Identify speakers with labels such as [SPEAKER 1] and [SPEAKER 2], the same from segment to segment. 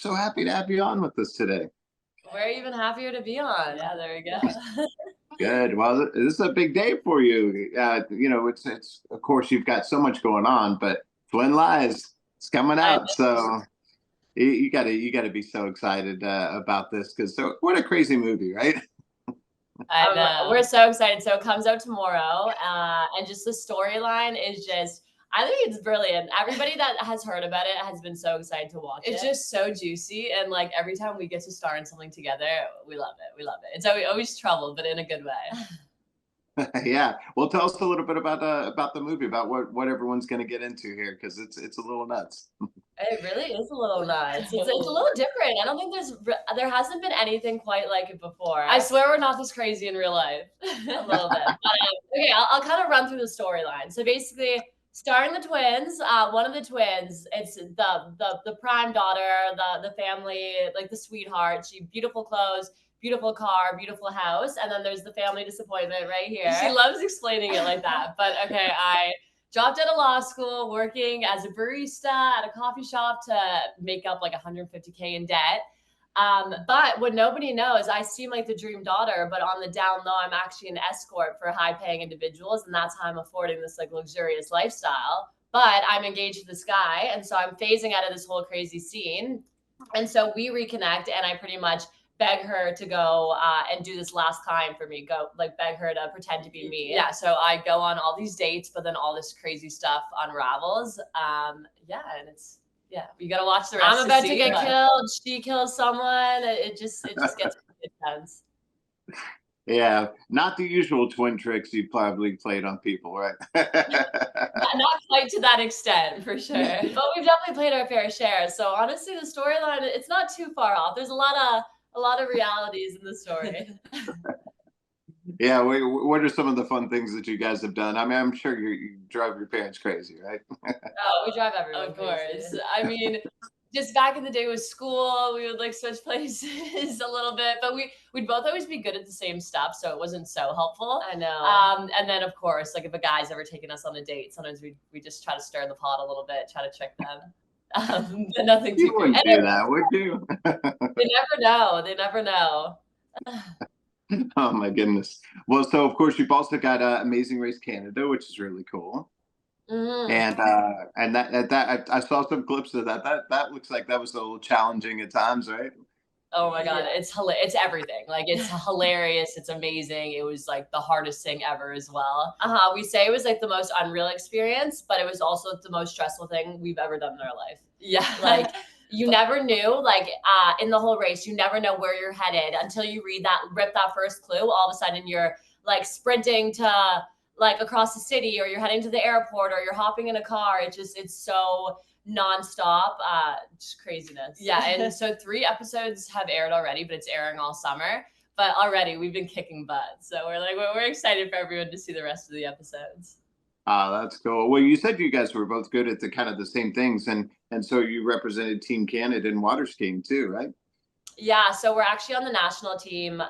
[SPEAKER 1] so happy to have you on with us today.
[SPEAKER 2] We're even happier to be on. Yeah, there we go.
[SPEAKER 1] Good. Well, this is a big day for you. It's of course you've got so much going on, but Twin Lies it's coming
[SPEAKER 2] I
[SPEAKER 1] out, so you gotta be so excited about this because what a crazy movie, right?
[SPEAKER 2] know. We're so excited. So it comes out tomorrow, and just the storyline is just. I think it's brilliant. Everybody that has heard about it has been so excited to watch it. It's just so juicy, and like every time we get to star in something together, we love it. We love it. It's always trouble, but in a good way.
[SPEAKER 1] Yeah. Well, tell us a little bit about the movie, about what everyone's going to get into here, because it's a little nuts.
[SPEAKER 2] It really is a little nuts. It's a little different. I don't think there hasn't been anything quite like it before. I swear we're not this crazy in real life. A little bit. But, okay, I'll kind of run through the storyline. So basically, starring the twins, one of the twins, it's the prime daughter, the family, like the sweetheart. She beautiful clothes, beautiful car, beautiful house, and then there's the family disappointment right here. She loves explaining it like that. But okay, I dropped out of law school, working as a barista at a coffee shop to make up like 150K in debt. But what nobody knows, I seem like the dream daughter, but on the down low, I'm actually an escort for high paying individuals. And that's how I'm affording this like luxurious lifestyle. But I'm engaged to this guy. And so I'm phasing out of this whole crazy scene. And so we reconnect, and I pretty much beg her to go and do this last time for me. Go like beg her to pretend to be me. Yeah. So I go on all these dates, but then all this crazy stuff unravels. And it's you gotta watch the rest. I'm about to get killed. She kills someone. It just gets intense.
[SPEAKER 1] Yeah, not the usual twin tricks you probably played on people, right?
[SPEAKER 2] Not quite to that extent, for sure. But we've definitely played our fair share. So honestly, the storyline, it's not too far off. There's a lot of realities in the story.
[SPEAKER 1] Yeah, what are some of the fun things that you guys have done? I mean, I'm sure you drive your parents crazy, right?
[SPEAKER 2] Oh, we drive everyone crazy. Of course. I mean, just back in the day with school, we would like switch places a little bit, but we'd both always be good at the same stuff, so it wasn't so helpful. I know. And then of course, like if a guy's ever taken us on a date, sometimes we just try to stir the pot a little bit, try to trick them. Nothing too.
[SPEAKER 1] You wouldn't do that, would you?
[SPEAKER 2] They never know. They never know.
[SPEAKER 1] Oh my goodness. Well, so of course you've also got Amazing Race Canada, which is really cool.
[SPEAKER 2] Mm-hmm.
[SPEAKER 1] And that I saw some clips of that. That looks like that was a little challenging at times, right?
[SPEAKER 2] Oh my God, it's everything. Like it's hilarious, it's amazing. It was like the hardest thing ever as well. We say it was like the most unreal experience, but it was also the most stressful thing we've ever done in our life. Yeah. Like you never knew, like in the whole race, you never know where you're headed until you rip that first clue. All of a sudden you're like sprinting to like across the city, or you're heading to the airport, or you're hopping in a car. It's so nonstop, just craziness. Yeah, and so 3 episodes have aired already, but it's airing all summer. But already we've been kicking butt, so we're excited for everyone to see the rest of the episodes.
[SPEAKER 1] That's cool. Well, you said you guys were both good at the kind of the same things, and so you represented Team Canada in water skiing too, right?
[SPEAKER 2] Yeah, so we're actually on the national team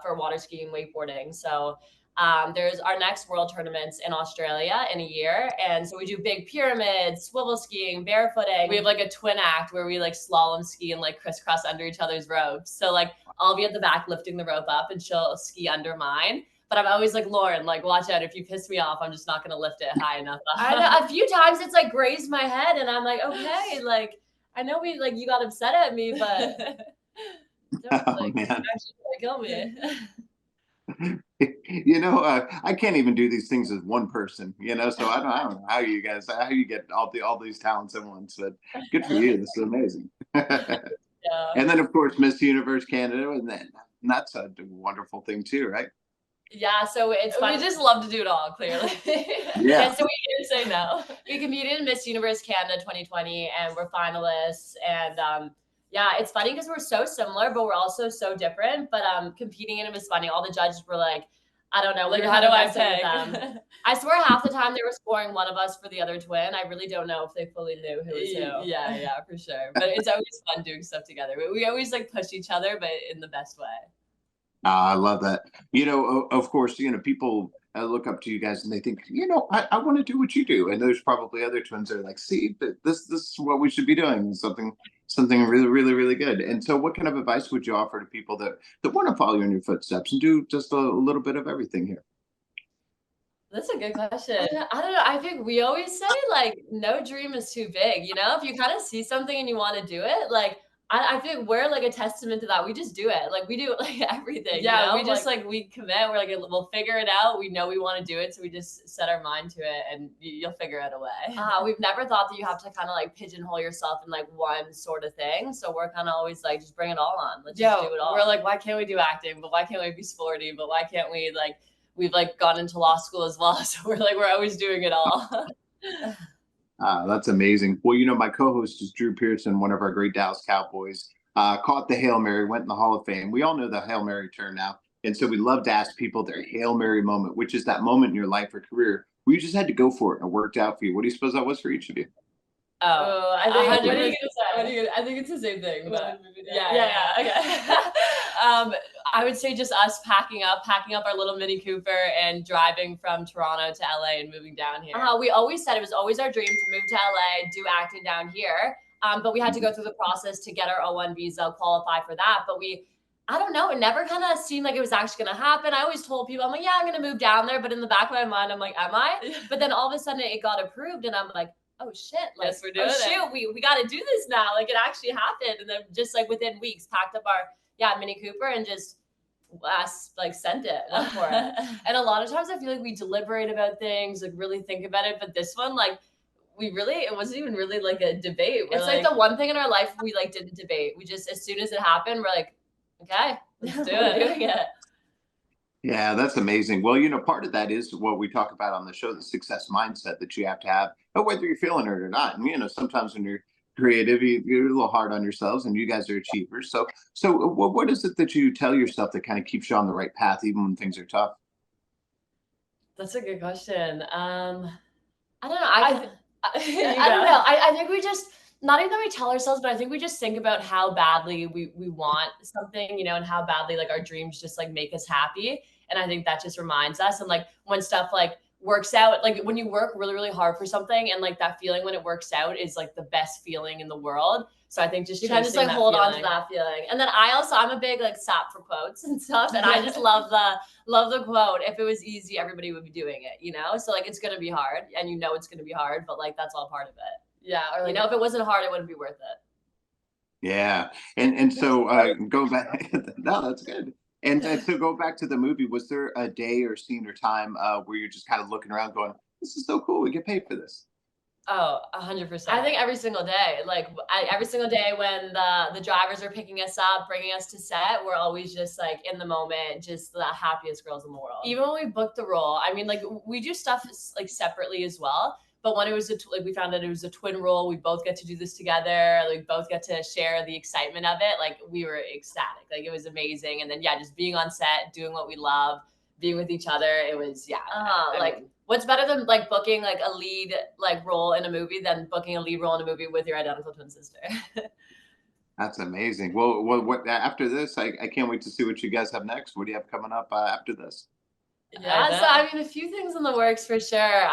[SPEAKER 2] for water skiing, wakeboarding. So there's our next world tournaments in Australia in a year. And so we do big pyramids, swivel skiing, barefooting. We have like a twin act where we like slalom ski and like crisscross under each other's ropes. So like I'll be at the back lifting the rope up and she'll ski under mine. But I'm always like, Lauren, like, watch out. If you piss me off, I'm just not going to lift it high enough. I know, a few times it's like grazed my head and I'm like, okay, like, I know you got upset at me, but don't like, actually kill me.
[SPEAKER 1] I can't even do these things as one person, so I don't know how you get all these talents at once, but good for you. This is amazing.
[SPEAKER 2] Yeah.
[SPEAKER 1] And then of course Miss Universe Canada, and that's a wonderful thing too, right?
[SPEAKER 2] Yeah, so it's fun. We just love to do it all, clearly.
[SPEAKER 1] Yeah.
[SPEAKER 2] So we can't say no. We competed in Miss Universe Canada 2020 and we're finalists. And yeah, it's funny because we're so similar, but we're also so different. But competing in it was funny. All the judges were like, I don't know, like, how do I pick them? I swear half the time they were scoring one of us for the other twin. I really don't know if they fully knew who was who. Yeah, for sure. But it's always fun doing stuff together. We always like push each other, but in the best way.
[SPEAKER 1] I love that. Of course, people look up to you guys and they think, I want to do what you do. And there's probably other twins that are like, see, this is what we should be doing. Something, something really, really, really good. And so, what kind of advice would you offer to people that want to follow in your footsteps and do just a little bit of everything here?
[SPEAKER 2] That's a good question. I don't know. I think we always say like no dream is too big. You know, if you kind of see something and you want to do it, like I think we're like a testament to that. We just do it. Like we do like everything. Yeah, you know? We just like we commit. We're like we'll figure it out. We know we want to do it, so we just set our mind to it, and you'll figure it away. We've never thought that you have to kind of like pigeonhole yourself in like one sort of thing. So we're kind of always like just bring it all on. Let's just do it all. We're like, why can't we do acting? But why can't we be sporty? But why can't we like we've like gone into law school as well. So we're always doing it all.
[SPEAKER 1] That's amazing. Well, my co-host is Drew Pearson, one of our great Dallas Cowboys. Caught the Hail Mary, went in the Hall of Fame. We all know the Hail Mary turn now. And so we love to ask people their Hail Mary moment, which is that moment in your life or career where you just had to go for it and it worked out for you. What do you suppose that was for each of you?
[SPEAKER 2] Oh, I think what are you gonna say? I think it's the same thing. But yeah. Okay. I would say just us packing up our little Mini Cooper and driving from Toronto to LA and moving down here. We always said it was always our dream to move to LA, do acting down here. But we had to go through the process to get our O1 visa, qualify for that. But I don't know. It never kind of seemed like it was actually going to happen. I always told people, I'm like, yeah, I'm going to move down there. But in the back of my mind, I'm like, am I? But then all of a sudden it got approved and I'm like, oh shit, like, yes, we're doing it. Shoot, we got to do this now. Like it actually happened. And then just like within weeks, packed up our Mini Cooper and just like sent it, went for it. And a lot of times I feel like we deliberate about things, like really think about it. But this one, like it wasn't even really like a debate. It's like the one thing in our life we like didn't debate. We just, as soon as it happened, we're like, okay, let's do it. We're doing it.
[SPEAKER 1] Yeah, that's amazing. Well, part of that is what we talk about on the show, the success mindset that you have to have, whether you're feeling it or not. And, sometimes when you're creative, you're a little hard on yourselves and you guys are achievers. So what is it that you tell yourself that kind of keeps you on the right path, even when things are tough?
[SPEAKER 2] That's a good question. I don't know. I don't know. I think we just, not even that we tell ourselves, but I think we just think about how badly we want something, and how badly like our dreams just like make us happy. And I think that just reminds us. And like when stuff like works out, like when you work really, really hard for something and like that feeling when it works out is like the best feeling in the world. So I think you kind of just like hold on to that feeling. And then I'm a big like sap for quotes and stuff. And I just love the quote. If it was easy, everybody would be doing it, So like it's gonna be hard and it's gonna be hard, but like that's all part of it. Yeah. Or like, if it wasn't hard, it wouldn't be worth it.
[SPEAKER 1] Yeah. And so go back. No, that's good. And so go back to the movie. Was there a day or scene or time where you're just kind of looking around going, this is so cool. We get paid for this.
[SPEAKER 2] Oh, 100%. I think every single day, like every single day when the drivers are picking us up, bringing us to set, we're always just like in the moment, just the happiest girls in the world. Even when we booked the role, I mean, like we do stuff like separately as well. But when it was like we found out it was a twin role, we both get to do this together. Like both get to share the excitement of it. Like we were ecstatic. Like it was amazing. And then just being on set, doing what we love, being with each other. It was like what's better than like booking like a lead like role in a movie than booking a lead role in a movie with your identical twin sister?
[SPEAKER 1] That's amazing. Well, what after this? I can't wait to see what you guys have next. What do you have coming up after this? Yeah,
[SPEAKER 2] so I mean, a few things in the works for sure.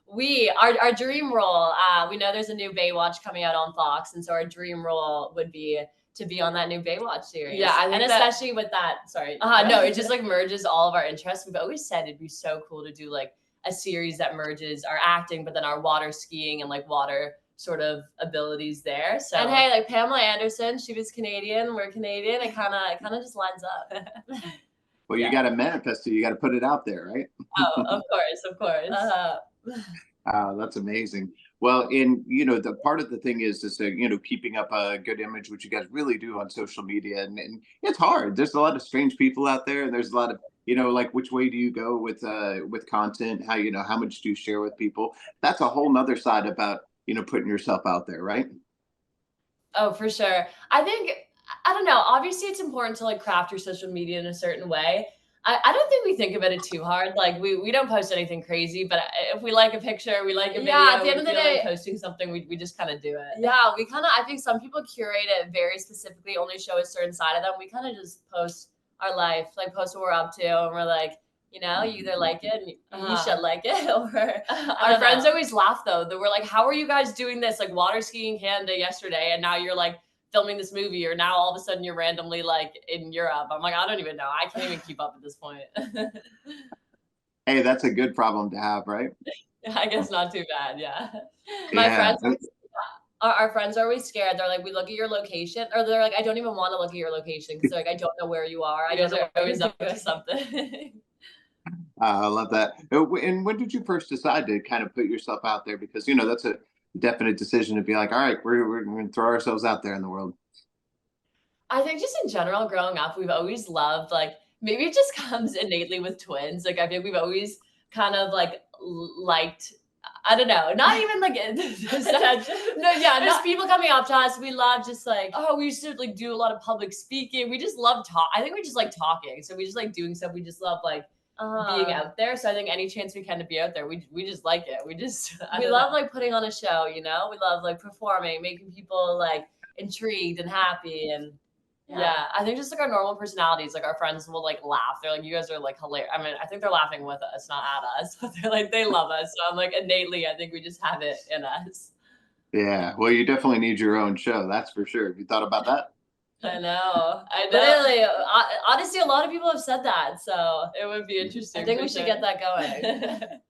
[SPEAKER 2] Our dream role, we know there's a new Baywatch coming out on Fox, and so our dream role would be to be on that new Baywatch series. Yeah, and especially with that. Sorry, no, it just like merges all of our interests. We've always said it'd be so cool to do like a series that merges our acting, but then our water skiing and like water sort of abilities there. So and hey, like Pamela Anderson, she was Canadian, we're Canadian. It kind of just lines up.
[SPEAKER 1] Well, you got to manifest it. You got to put it out there, right?
[SPEAKER 2] Oh, of course.
[SPEAKER 1] That's amazing. Well, the part of the thing is keeping up a good image, which you guys really do on social media, and it's hard. There's a lot of strange people out there, and there's a lot of like which way do you go with content? How much do you share with people? That's a whole nother side about putting yourself out there, right?
[SPEAKER 2] Oh, for sure. I don't know. Obviously, it's important to like craft your social media in a certain way. I don't think we think about it too hard. Like we don't post anything crazy, but if we like a picture, we like a video. Yeah, at the end of the day, like posting something, we just kind of do it. Yeah, I think some people curate it very specifically, only show a certain side of them. We kind of just post our life, like post what we're up to, and we're like, You know, you either like it, and you should like it, or
[SPEAKER 3] I
[SPEAKER 2] our friends
[SPEAKER 3] know.
[SPEAKER 2] always laugh though. They were like, "How are you guys doing this? Like water skiing Canada yesterday, and now you're like filming this movie, or now all of a sudden you're randomly like in Europe." I'm like, I don't even know. I can't even keep up at this point.
[SPEAKER 1] Hey, that's a good problem to have, right?
[SPEAKER 2] I guess not too bad. Yeah. My
[SPEAKER 1] Yeah.
[SPEAKER 2] friends, our friends are always scared. They're like, we look at your location, or they're like, I don't even want to look at your location because like I don't know where you are. I
[SPEAKER 3] You guys
[SPEAKER 2] don't know
[SPEAKER 3] are
[SPEAKER 2] where
[SPEAKER 3] always
[SPEAKER 2] you're
[SPEAKER 3] up to something.
[SPEAKER 1] I love that. And when did you first decide to kind of put yourself out there? Because, that's a definite decision to be like, all right, we're going to throw ourselves out there in the world.
[SPEAKER 2] I think just in general, growing up, we've always loved like maybe it just comes innately with twins. Like I think we've always kind of like liked. I don't know, not even like
[SPEAKER 3] Attention.
[SPEAKER 2] no, yeah,
[SPEAKER 3] There's
[SPEAKER 2] just people coming up to us. We love just like, oh, we used to like do a lot of public speaking. We just love talk. I think we just like talking. So we just like doing stuff. We just love like being out there. So I think any chance we can to be out there, we just like it. We just we love like putting on a show, you know? We love like performing, making people like intrigued and happy. And yeah, I think just like our normal personalities, like our friends will like laugh. They're like, you guys are like hilarious. I mean, I think they're laughing with us, not at us, but they're like, they love us. So I'm like, innately, I think we just have it in us.
[SPEAKER 1] Yeah. Well, you definitely need your own show. That's for sure. Have you thought about that?
[SPEAKER 2] I know.
[SPEAKER 3] I know.
[SPEAKER 2] Literally, honestly, a lot of people have said that. So
[SPEAKER 3] It would be interesting.
[SPEAKER 2] I think
[SPEAKER 3] for
[SPEAKER 2] we should
[SPEAKER 3] sure.
[SPEAKER 2] get that going.